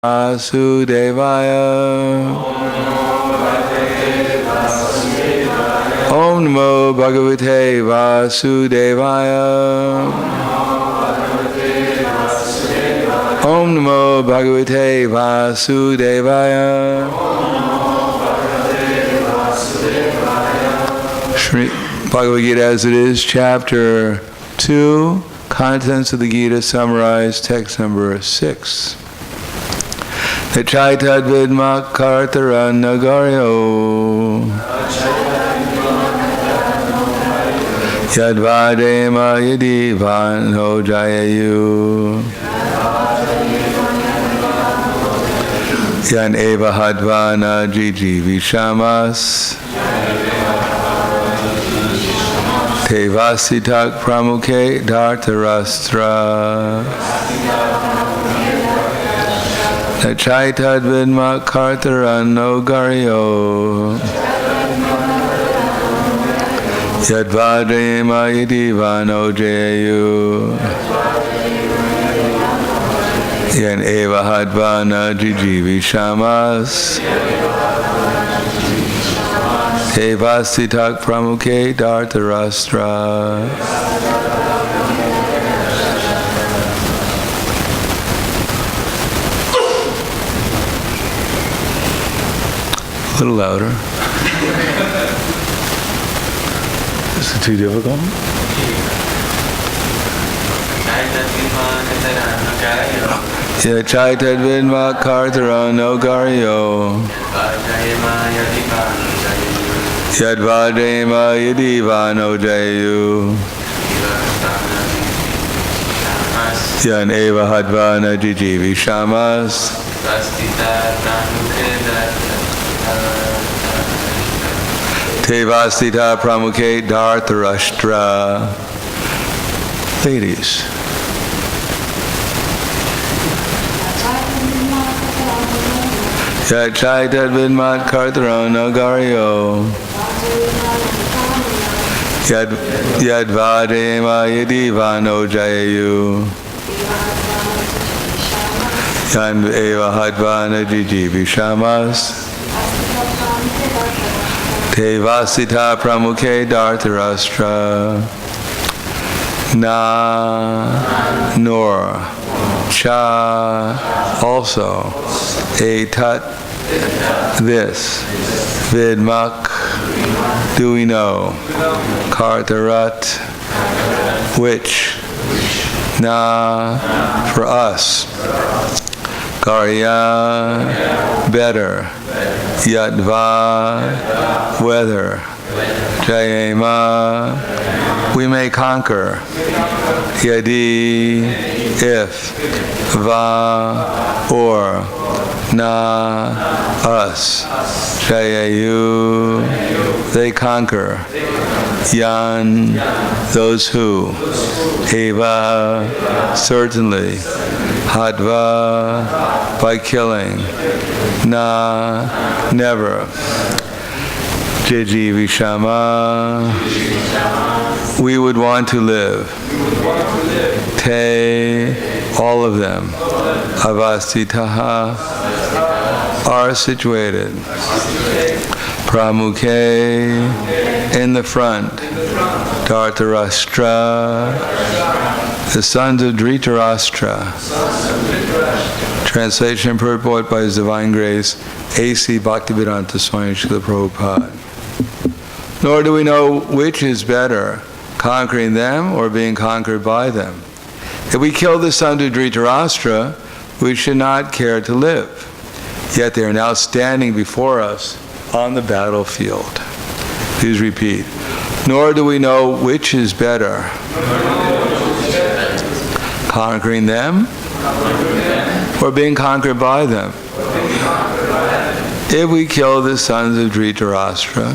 Vasudevaya. Om Namo Bhagavate Vasudevaya. Om Namo Bhagavate Vasudevaya. Shri Bhagavad Gita as it is, chapter 2, contents of the Gita summarized, text number 6. Nachaitad vidmak kartara nagaryo yadvadema yadi vanho jayayu yan eva hadvana jiji vishamas Tevasitak pramukhe dhartarastra Nachaitad vidmak kartara nagaryo yadvadema yadi vanho jayayu yan eva hadvana jiji vishamas Tevasitak pramukhe dhartarastra. A little louder. Is it too difficult? Yachaitad vidmak kartara nagaryo Yadvadema yadi vanho jayayu yan eva hadvana jiji vishamas Tevasita pramukhe dhartarashtra. Ladies. Yachaitad vidmat kartara nagaryo Yadvadema yadi vanho jayayu yan eva hadvana jiji vishamas Tevasita pramukhe dhartarastra. Na nor cha also etat this vidmak do we know kartarat which na for us karya better yadva whether jayema we may conquer yadi if va or na us jayayu they conquer yan those who eva certainly hadva by killing na never jiji vishama we would want to live te all of them avastitaha are situated pramukhe in the front dhartarashtra the sons of Dhritarashtra. Translation and purport by His Divine Grace A.C. Bhaktivedanta Swami Srila Prabhupada. Nor do we know which is better, conquering them or being conquered by them. If we kill the sons of Dhritarashtra, we should not care to live. Yet they are now standing before us on the battlefield. Please repeat. Nor do we know which is better, conquering them or being conquered by them. If we kill the sons of Dhritarashtra,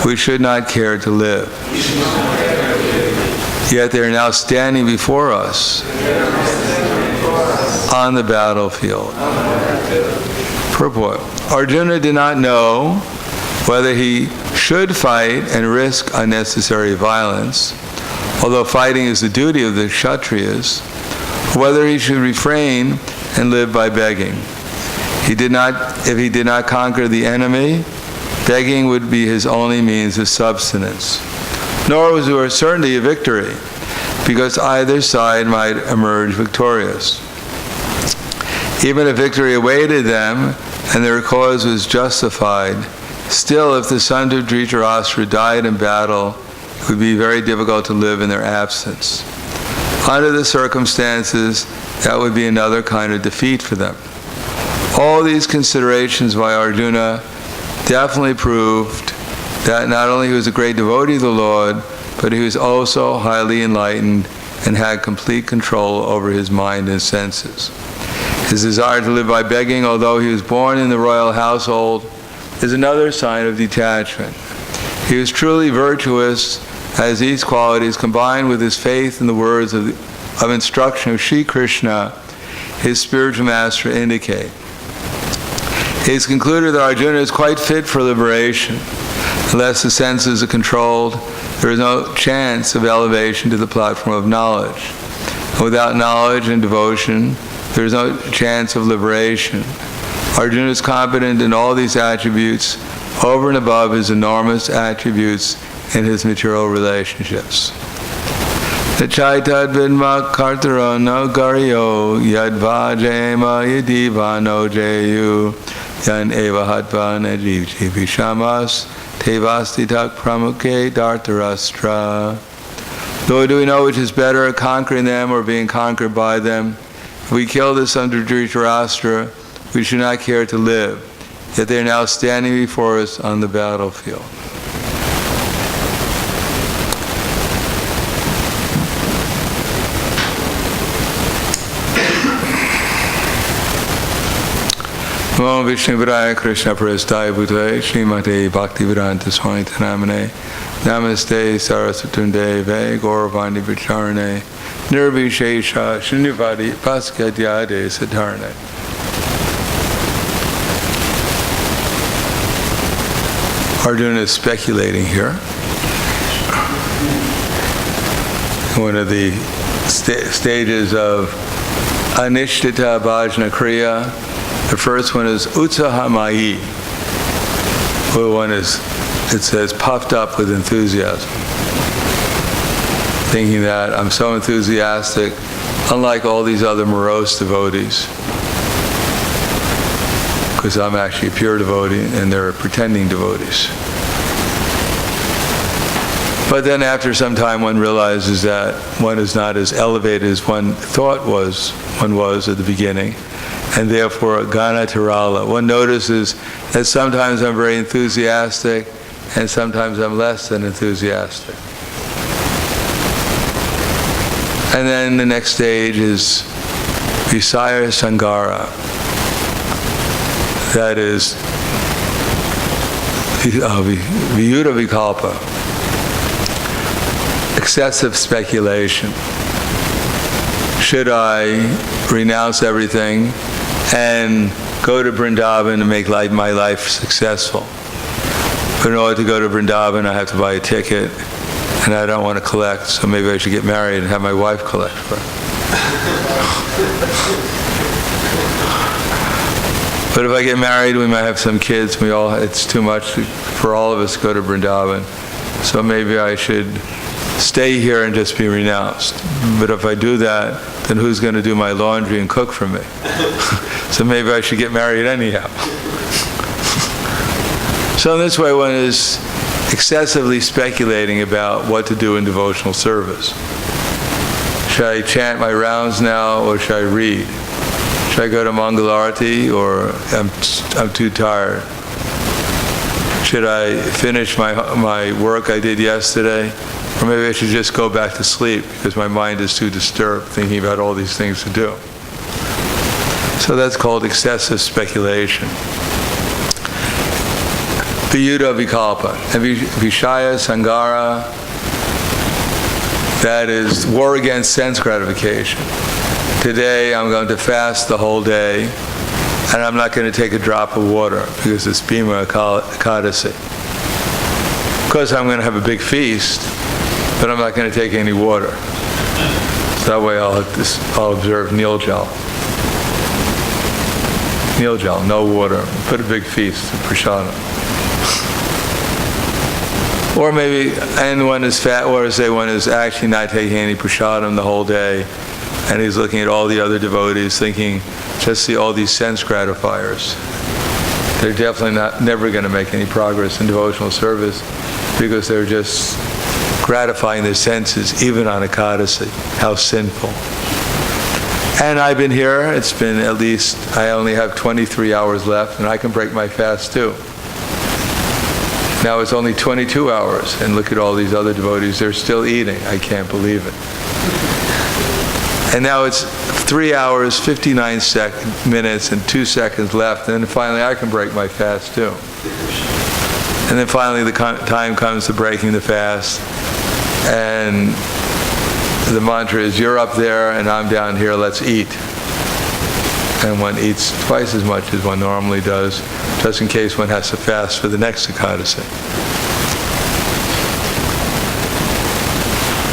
we should not care to live. Yet they are now standing before us on the battlefield. Purport. Arjuna did not know whether he should fight and risk unnecessary violence, although fighting is the duty of the Kshatriyas, whether he should refrain and live by begging. If he did not conquer the enemy, begging would be his only means of subsistence. Nor was there certainly a victory, because either side might emerge victorious. Even if victory awaited them and their cause was justified, still if the sons of Dhritarashtra died in battle, it would be very difficult to live in their absence. Under the circumstances, that would be another kind of defeat for them. All these considerations by Arjuna definitely proved that not only he was a great devotee of the Lord, but he was also highly enlightened and had complete control over his mind and senses. His desire to live by begging, although he was born in the royal household, is another sign of detachment. He was truly virtuous, as these qualities, combined with his faith in the words of instruction of Sri Krishna, his spiritual master, indicate. It is concluded that Arjuna is quite fit for liberation. Unless the senses are controlled, there is no chance of elevation to the platform of knowledge. And without knowledge and devotion, there is no chance of liberation. Arjuna is competent in all these attributes over and above his enormous attributes in his material relationships. Nachaitad vidma kartaro no garyo yadvajema yadivano jayu yan eva hatva najiv jivishamas tevastitak pramuke dartarastra. Nor do we know which is better, conquering them or being conquered by them. If we kill the sons of Dhritarashtra, we should not care to live, yet they are now standing before us on the battlefield. Namo Vishnu Vidaya Krishna Prasthaya Bhutale Srimate Bhaktivedanta Swami Namane Namaste Saraswatunde Ve Gauravani Vicharane Nirvishesha Shunyavadi Paskadyade Siddharane. Arjuna is speculating here. One of the stages of Anishtita Bhajna Kriya. The first one is Utsahamayi. The one is, it says, puffed up with enthusiasm. Thinking that I'm so enthusiastic, unlike all these other morose devotees. Because I'm actually a pure devotee and they're pretending devotees. But then after some time one realizes that one is not as elevated as one thought one was at the beginning. And therefore, Gana Tirala. One notices that sometimes I'm very enthusiastic and sometimes I'm less than enthusiastic. And then the next stage is Visaya Sangara. That is Viyuta Vikalpa. Excessive speculation. Should I renounce everything and go to Vrindavan and make my life successful? But in order to go to Vrindavan, I have to buy a ticket, and I don't want to collect, so maybe I should get married and have my wife collect for it. But if I get married, we might have some kids. It's too much for all of us to go to Vrindavan. So maybe I should stay here and just be renounced. But if I do that, then who's going to do my laundry and cook for me? So maybe I should get married anyhow. So in this way, one is excessively speculating about what to do in devotional service. Should I chant my rounds now, or should I read? Should I go to Mangalarati, or I'm too tired? Should I finish my work I did yesterday? Or maybe I should just go back to sleep because my mind is too disturbed thinking about all these things to do. So that's called excessive speculation. Viyuta Vikalpa. And Vishaya Sangara, that is war against sense gratification. Today I'm going to fast the whole day and I'm not going to take a drop of water because it's Bhima Ekadasi. Of course I'm going to have a big feast, but I'm not going to take any water. So that way I'll observe Niljal. Niljal, no water. Put a big feast of prasadam. Or maybe, and one is fat, or say one is actually not taking any prasadam the whole day, and he's looking at all the other devotees thinking, just see all these sense gratifiers. They're definitely never going to make any progress in devotional service because they're just gratifying their senses, even on Ekadasi. How sinful. And I've been here, it's been at least, I only have 23 hours left, and I can break my fast too. Now it's only 22 hours, and look at all these other devotees, they're still eating. I can't believe it. And now it's 3 hours, 59 minutes, and 2 seconds left, and then finally I can break my fast too. And then finally the time comes to breaking the fast, and the mantra is, you're up there and I'm down here, let's eat. And one eats twice as much as one normally does, just in case one has to fast for the next Ekadasi.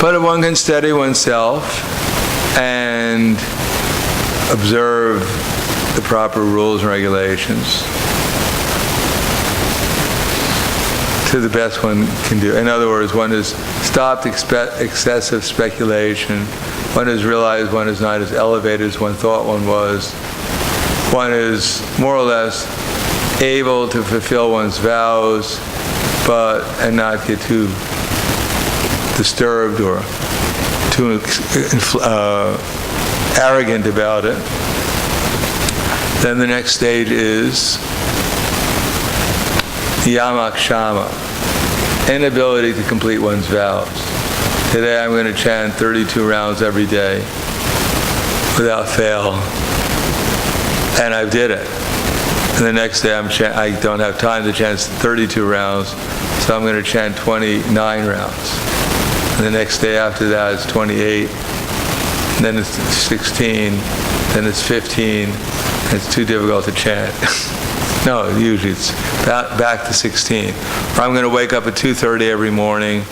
But if one can steady oneself and observe the proper rules and regulations to the best one can do. In other words, one has stopped excessive speculation, one has realized one is not as elevated as one thought one was, one is more or less able to fulfill one's vows and not get too disturbed or too arrogant about it. Then the next stage is yamakshama, inability to complete one's vows. Today I'm going to chant 32 rounds every day without fail, and I did it. And the next day I don't have time to chant 32 rounds, so I'm going to chant 29 rounds. And the next day after that it's 28, and then it's 16, then it's 15, and it's too difficult to chant. No, usually it's back to 16. Or I'm going to wake up at 2:30 every morning,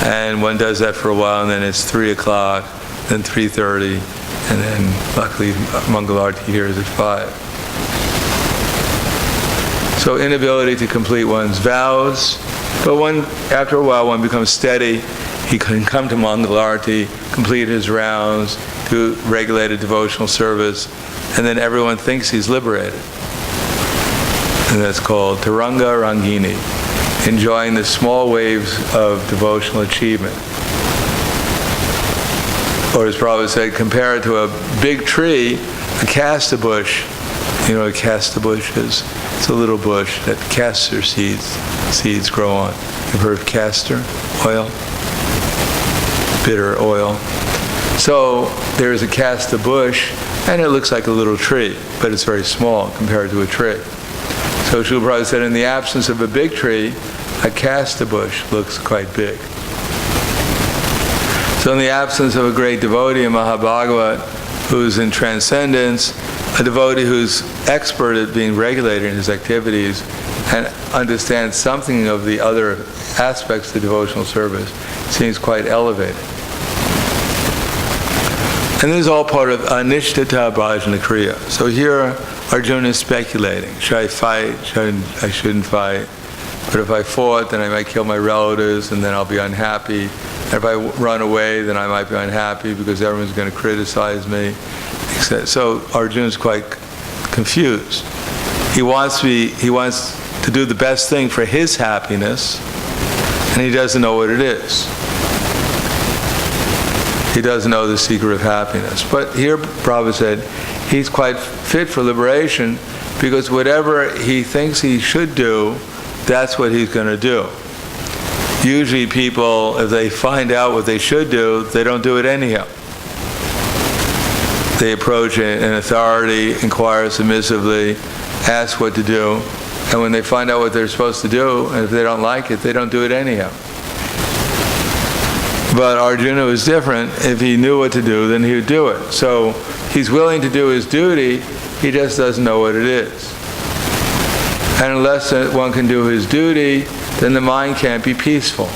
and one does that for a while, and then it's 3 o'clock, then 3:30, and then luckily Mangalarti here is at 5. So inability to complete one's vows, but after a while one becomes steady. He can come to Mangalarti, complete his rounds, do regulated devotional service, and then everyone thinks he's liberated. And that's called Taranga Rangini, enjoying the small waves of devotional achievement. Or as Prabhupada said, compare it to a big tree, a castor bush. You know what a castor bush is? It's a little bush that castor seeds grow on. You've heard of castor oil? Bitter oil. So there's a castor bush, and it looks like a little tree, but it's very small compared to a tree. So Srila Prabhupada said, in the absence of a big tree, a castor bush looks quite big. So in the absence of a great devotee in Mahabhagavat, who's in transcendence, a devotee who's expert at being regulated in his activities and understands something of the other aspects of devotional service, seems quite elevated. And this is all part of anishtata bhajana kriya. So here Arjuna is speculating. Should I fight? I shouldn't fight. But if I fought, then I might kill my relatives, and then I'll be unhappy. And if I run away, then I might be unhappy because everyone's going to criticize me. So Arjuna's quite confused. He wants to do the best thing for his happiness, and he doesn't know what it is. He doesn't know the secret of happiness. But here Prabhupada said he's quite fit for liberation because whatever he thinks he should do, that's what he's going to do. Usually people, if they find out what they should do, they don't do it anyhow. They approach an authority, inquire submissively, ask what to do, and when they find out what they're supposed to do, and if they don't like it, they don't do it anyhow. But Arjuna was different. If he knew what to do, then he would do it. So he's willing to do his duty, he just doesn't know what it is. And unless one can do his duty, then the mind can't be peaceful.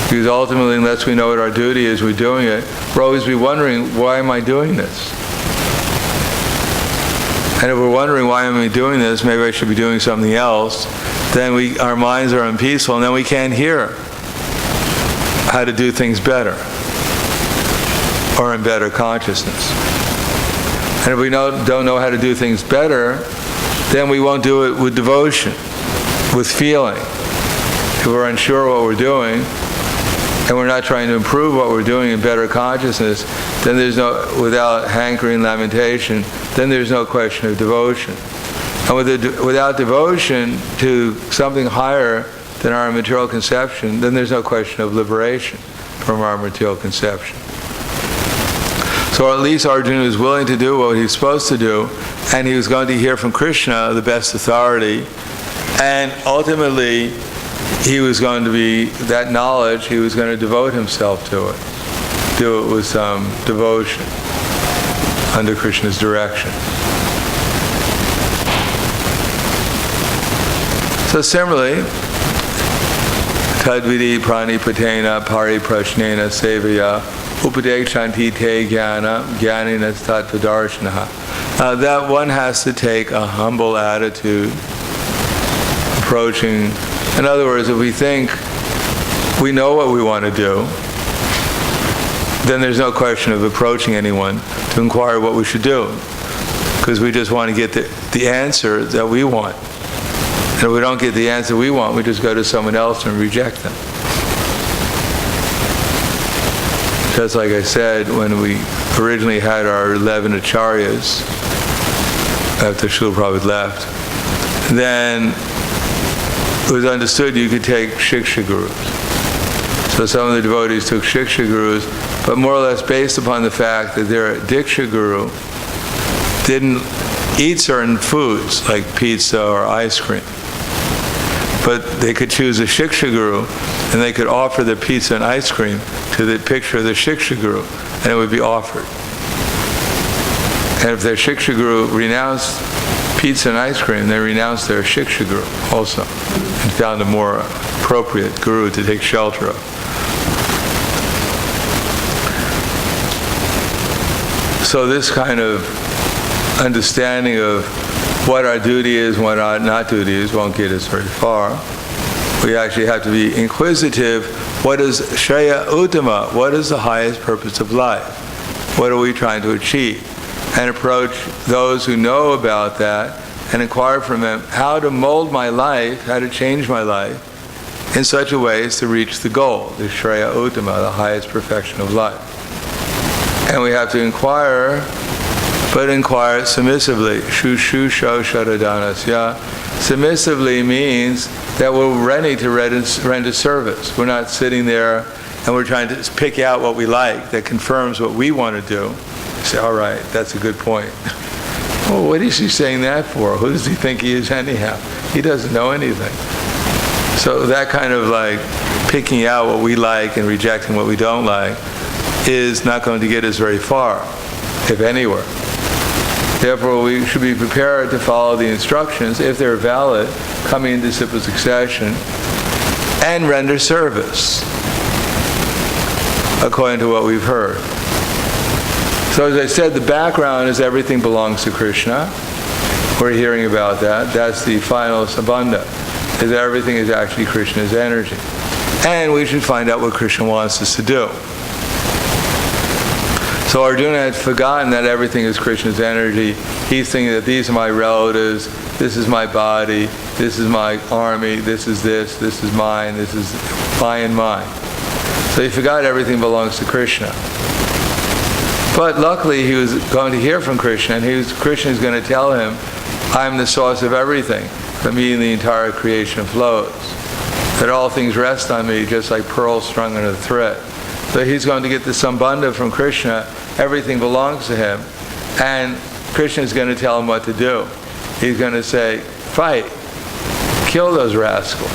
Because ultimately, unless we know what our duty is, we're doing it, we'll always be wondering, why am I doing this? And if we're wondering, why am I doing this, maybe I should be doing something else, then our minds are unpeaceful, and then we can't hear how to do things better, or in better consciousness. And if we don't know how to do things better, then we won't do it with devotion, with feeling. If we're unsure what we're doing, and we're not trying to improve what we're doing in better consciousness, then without hankering, lamentation, then there's no question of devotion. And without devotion to something higher than our material conception, then there's no question of liberation from our material conception. So at least Arjun was willing to do what he was supposed to do, and he was going to hear from Krishna, the best authority, and ultimately he was going to be, that knowledge, he was going to devote himself to it. Do it with some devotion under Krishna's direction. So similarly, Tadvidi pranipatena pariprashnena sevaya upadekshanti te jnana jnanina tattvadarshanaha. That one has to take a humble attitude, approaching. In other words, if we think we know what we want to do, then there's no question of approaching anyone to inquire what we should do, because we just want to get the answer that we want. And if we don't get the answer we want, we just go to someone else and reject them. Just like I said, when we originally had our 11 acharyas, after Srila Prabhupada left, then it was understood you could take Shiksha Gurus. So some of the devotees took Shiksha Gurus, but more or less based upon the fact that their Diksha Guru didn't eat certain foods, like pizza or ice cream. But they could choose a Shiksha Guru, and they could offer the pizza and ice cream to the picture of the Shiksha Guru, and it would be offered. And if their Shiksha Guru renounced pizza and ice cream, they renounced their Shiksha Guru also, and found a more appropriate Guru to take shelter of. So this kind of understanding of what our duty is and what our not duty is won't get us very far. We actually have to be inquisitive. What is Shreya Uttama? What is the highest purpose of life? What are we trying to achieve? And approach those who know about that and inquire from them how to mold my life, how to change my life in such a way as to reach the goal, the Shreya Uttama, the highest perfection of life. And we have to inquire, but inquire submissively. Shushu sho sharadanasya. Submissively means that we're ready to render service. We're not sitting there and we're trying to pick out what we like that confirms what we want to do. Say, all right, that's a good point. Well, what is he saying that for? Who does he think he is anyhow? He doesn't know anything. So that kind of like picking out what we like and rejecting what we don't like is not going to get us very far, if anywhere. Therefore, we should be prepared to follow the instructions, if they're valid, coming into simple succession, and render service, according to what we've heard. So as I said, the background is everything belongs to Krishna. We're hearing about that. That's the final sabandha, is that everything is actually Krishna's energy. And we should find out what Krishna wants us to do. So Arjuna had forgotten that everything is Krishna's energy. He's thinking that these are my relatives, this is my body, this is my army, this is mine, this is mine. So he forgot everything belongs to Krishna. But luckily he was going to hear from Krishna, and Krishna is going to tell him, I'm the source of everything. From me the entire creation flows. That all things rest on me just like pearls strung on a thread. So he's going to get the sambandha from Krishna. Everything belongs to him. And Krishna is going to tell him what to do. He's going to say, fight. Kill those rascals.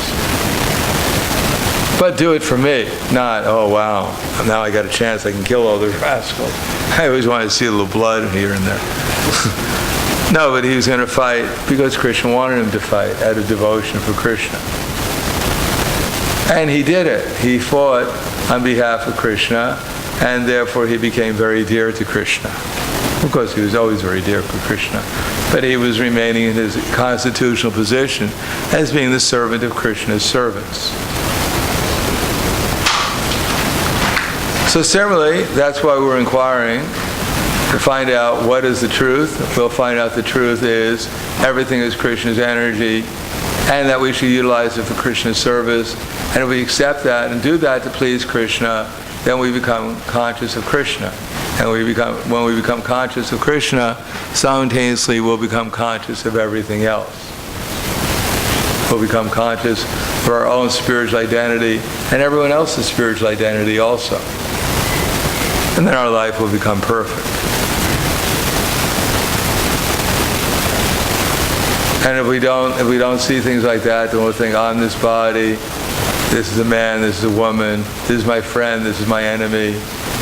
But do it for me. Not, oh wow, now I got a chance, I can kill all those rascals. I always wanted to see a little blood here and there. No, but he was going to fight because Krishna wanted him to fight out of devotion for Krishna. And he did it. He fought on behalf of Krishna, and therefore he became very dear to Krishna. Of course, he was always very dear to Krishna, but he was remaining in his constitutional position as being the servant of Krishna's servants. So similarly, that's why we're inquiring to find out what is the truth. We'll find out the truth is everything is Krishna's energy, and that we should utilize it for Krishna's service. And if we accept that and do that to please Krishna, then we become conscious of Krishna. And when we become conscious of Krishna, simultaneously we'll become conscious of everything else. We'll become conscious of our own spiritual identity and everyone else's spiritual identity also. And then our life will become perfect. And if we don't see things like that, then we'll think, I'm this body, this is a man, this is a woman, this is my friend, this is my enemy,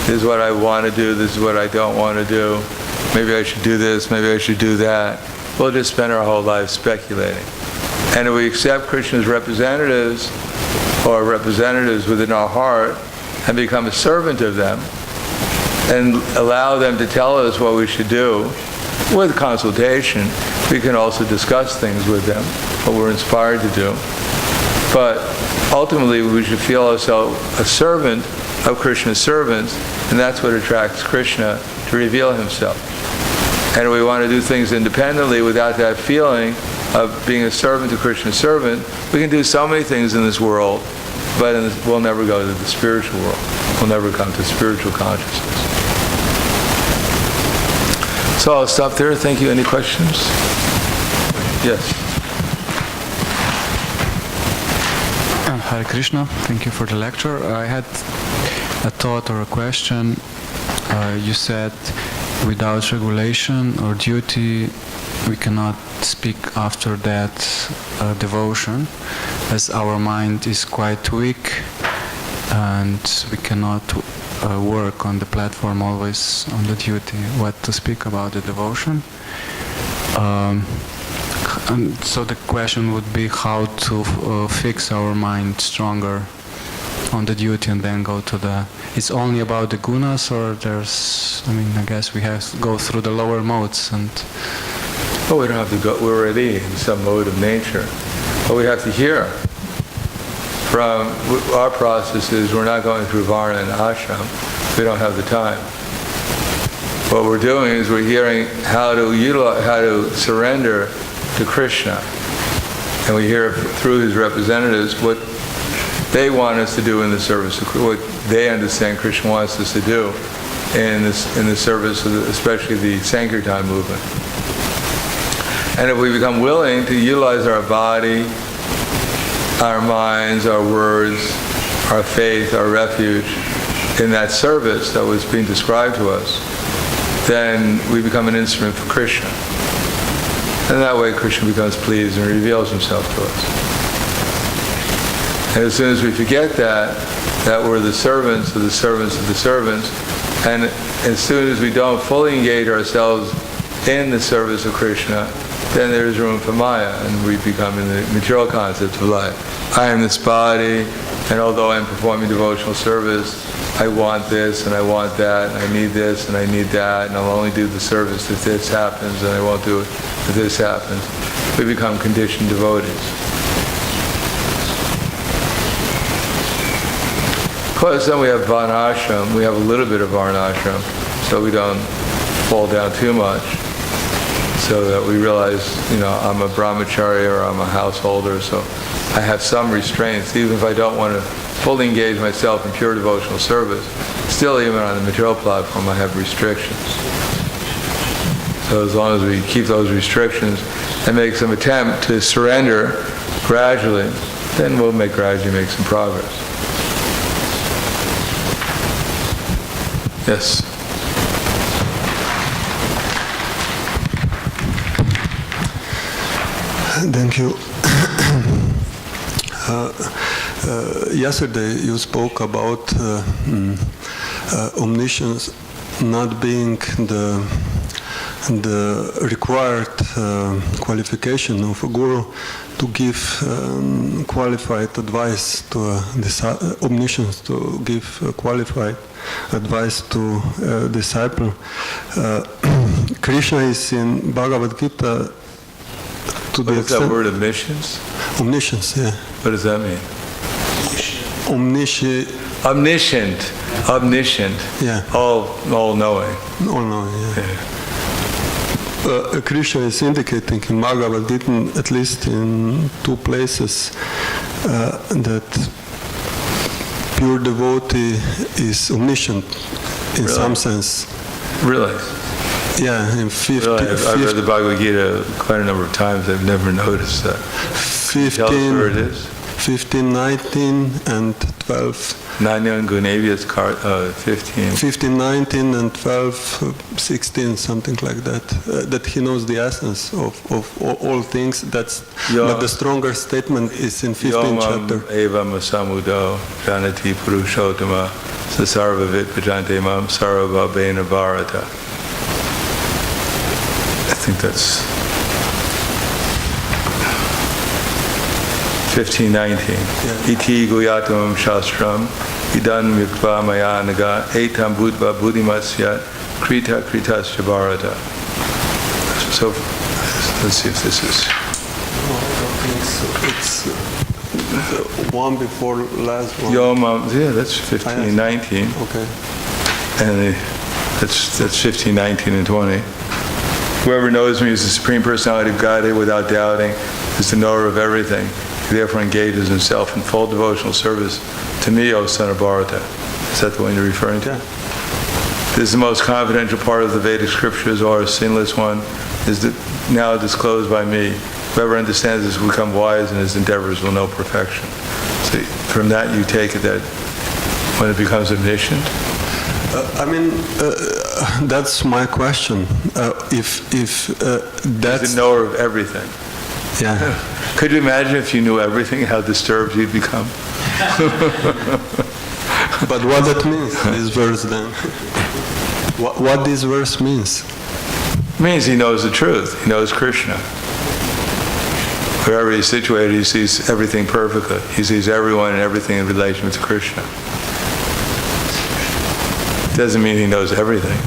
this is what I want to do, this is what I don't want to do, maybe I should do this, maybe I should do that. We'll just spend our whole life speculating. And if we accept Krishna's representatives, or representatives within our heart, and become a servant of them, and allow them to tell us what we should do, with consultation, we can also discuss things with them, what we're inspired to do. But ultimately, we should feel ourselves a servant of Krishna's servants, and that's what attracts Krishna to reveal himself. And if we want to do things independently without that feeling of being a servant to Krishna's servant, we can do so many things in this world, but we'll never go to the spiritual world. We'll never come to spiritual consciousness. So I'll stop there. Thank you. Any questions? Yes. Hare Krishna, thank you for the lecture. I had a thought or a question. You said without regulation or duty we cannot speak after that devotion, as our mind is quite weak and we cannot work on the platform always on the duty. What to speak about the devotion? And so the question would be how to fix our mind stronger on the duty and then go to the... It's only about the gunas, or there's... I guess we have to go through the lower modes and... Oh, we don't have to go. We're already in some mode of nature. But we have to hear from our processes. We're not going through Varna and Ashram. We don't have the time. What we're doing is we're hearing how to surrender to Krishna, and we hear through his representatives what they want us to do in the service of what they understand Krishna wants us to do in the service of especially the Sankirtan movement. And if we become willing to utilize our body, our minds, our words, our faith, our refuge in that service that was being described to us, then we become an instrument for Krishna. And that way Krishna becomes pleased and reveals himself to us. And as soon as we forget that we're the servants of the servants of the servants, and as soon as we don't fully engage ourselves in the service of Krishna, then there's room for Maya, and we become in the material concept of life. I am this body, and although I'm performing devotional service, I want this and I want that, and I need this and I need that, and I'll only do the service if this happens, and I won't do it if this happens. We become conditioned devotees. Of course, then we have Varnashram. We have a little bit of Varnashram, so we don't fall down too much, so that we realize, I'm a brahmachari or I'm a householder, so I have some restraints, even if I don't want to fully engage myself in pure devotional service. Still, even on the material platform, I have restrictions. So as long as we keep those restrictions and make some attempt to surrender gradually, then we'll gradually make some progress. Yes? Thank you. Yesterday you spoke about omniscience not being the the required qualification of a guru to give qualified advice to omniscience, to give qualified advice to a disciple. Krishna is in Bhagavad Gita to the extent... What is that word, omniscience? Omniscience, yeah. What does that mean? Omniscient. Omniscient. Yeah. All-knowing. All-knowing, yeah. Krishna is indicating in Bhagavad Gita, at least in 2 places, that pure devotee is omniscient in some sense. Really? Yeah, in 50... Really? I've read the Bhagavad Gita quite a number of times. I've never noticed that. 15, tell us where it is. 15, 19, and 12. 9 Gunavyas 15. 15, 19, and 12, 16, something like that. That he knows the essence of all things. That's but the stronger statement is in 15th chapter. Evam samudo janati purushottama sasarvavit bhajante mam sarvabhavena bharata. I think that's 15:19. Iti guyatam shastram idan mikva maya naga etam buddha buddhimasyat krita kritasya bharata. So let's see if this is... It's the one before last one. Yeah, that's 15:19. Okay. And that's 15:19 and 20. Whoever knows me is the Supreme Personality of Godhead without doubting, is the knower of everything. He therefore engages himself in full devotional service to me, O son of Bharata. Is that the one you're referring to? Yeah. This is the most confidential part of the Vedic scriptures, or a sinless one, is now disclosed by me. Whoever understands this will become wise, and his endeavors will know perfection. So from that you take it that when it becomes omniscient? That's my question. If that's... He's the knower of everything. Yeah. Could you imagine if you knew everything, how disturbed you'd become? But what that means, this verse then? What this verse means? It means he knows the truth. He knows Krishna. Wherever he's situated, he sees everything perfectly. He sees everyone and everything in relation to Krishna. It doesn't mean he knows everything.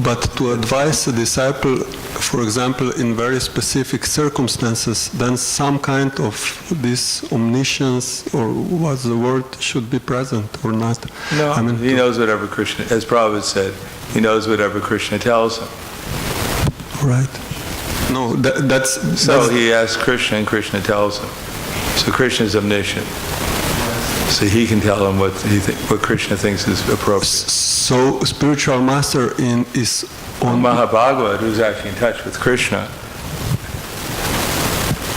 But to advise a disciple, for example, in very specific circumstances, then some kind of this omniscience, or what's the word, should be present or not? No, he knows whatever Krishna, as Prabhupada said, he knows whatever Krishna tells him. Right. No, that's... So he asks Krishna and Krishna tells him. So Krishna is omniscient. So he can tell him what Krishna thinks is appropriate. So spiritual master is on... Mahabhagavad, who's actually in touch with Krishna.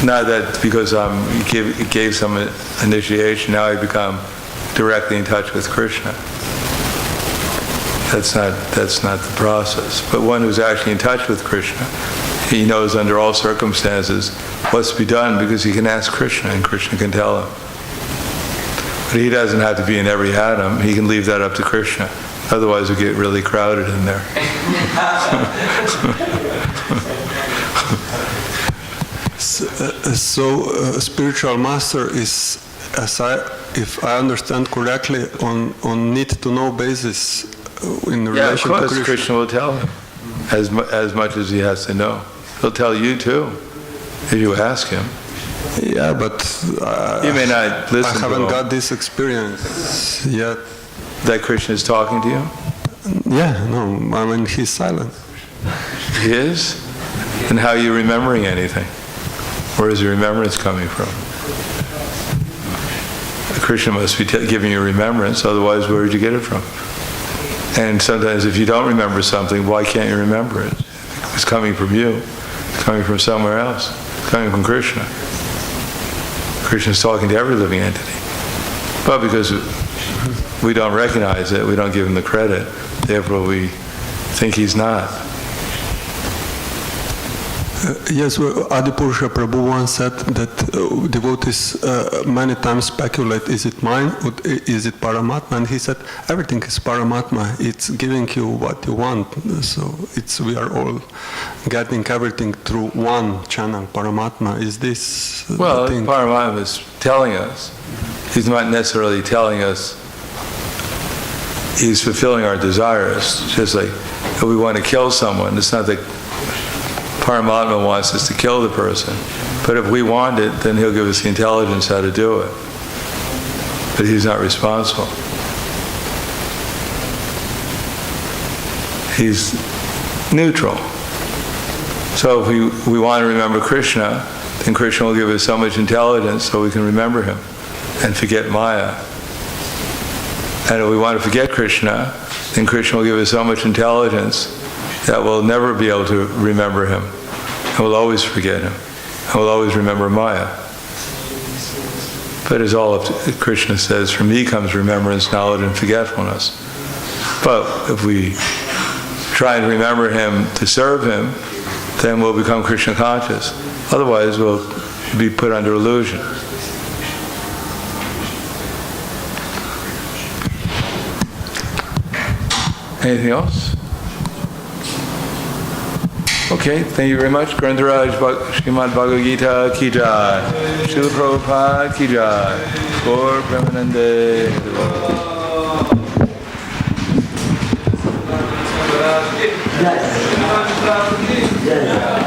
Not that because he gave some initiation, now he become directly in touch with Krishna. That's not the process. But one who's actually in touch with Krishna, he knows under all circumstances what's to be done because he can ask Krishna and Krishna can tell him. But he doesn't have to be in every atom. He can leave that up to Krishna. Otherwise we get really crowded in there. So spiritual master is, if I understand correctly, on need-to-know basis in relation to Krishna. Krishna will tell him as much as he has to know. He'll tell you too, if you ask him. Yeah, but you may not listen. I haven't got this experience yet. That Krishna is talking to you? Yeah, no, I mean he's silent. He is? And how are you remembering anything? Where is your remembrance coming from? Krishna must be giving you remembrance, otherwise where did you get it from? And sometimes if you don't remember something, why can't you remember it? It's coming from you. It's coming from somewhere else. It's coming from Krishna. Krishna is talking to every living entity. But because we don't recognize it, we don't give him the credit, therefore we think he's not. Yes, well, Adipurusha Prabhu once said that devotees many times speculate, is it mine or is it Paramatma? And he said, everything is Paramatma, it's giving you what you want. So we are all getting everything through one channel, Paramatma. Is this well, the thing? Paramatma is telling us. He's not necessarily telling us he's fulfilling our desires. Just like if we want to kill someone, it's not that Paramatma wants us to kill the person. But if we want it, then he'll give us the intelligence how to do it. But he's not responsible. He's neutral. So if we want to remember Krishna, then Krishna will give us so much intelligence so we can remember him and forget Maya. And if we want to forget Krishna, then Krishna will give us so much intelligence that we'll never be able to remember him. And we'll always forget him. And we'll always remember Maya. But it's all up to, Krishna says, from me comes remembrance, knowledge, and forgetfulness. But if we try and remember him to serve him, then we'll become Krishna conscious. Otherwise, we'll be put under illusion. Anything else? Okay, thank you very much. Grantaraj Srimad Bhagavad Gita Ki Jai. Srila Prabhupada Ki Jai. Gaur Premanande. Yes.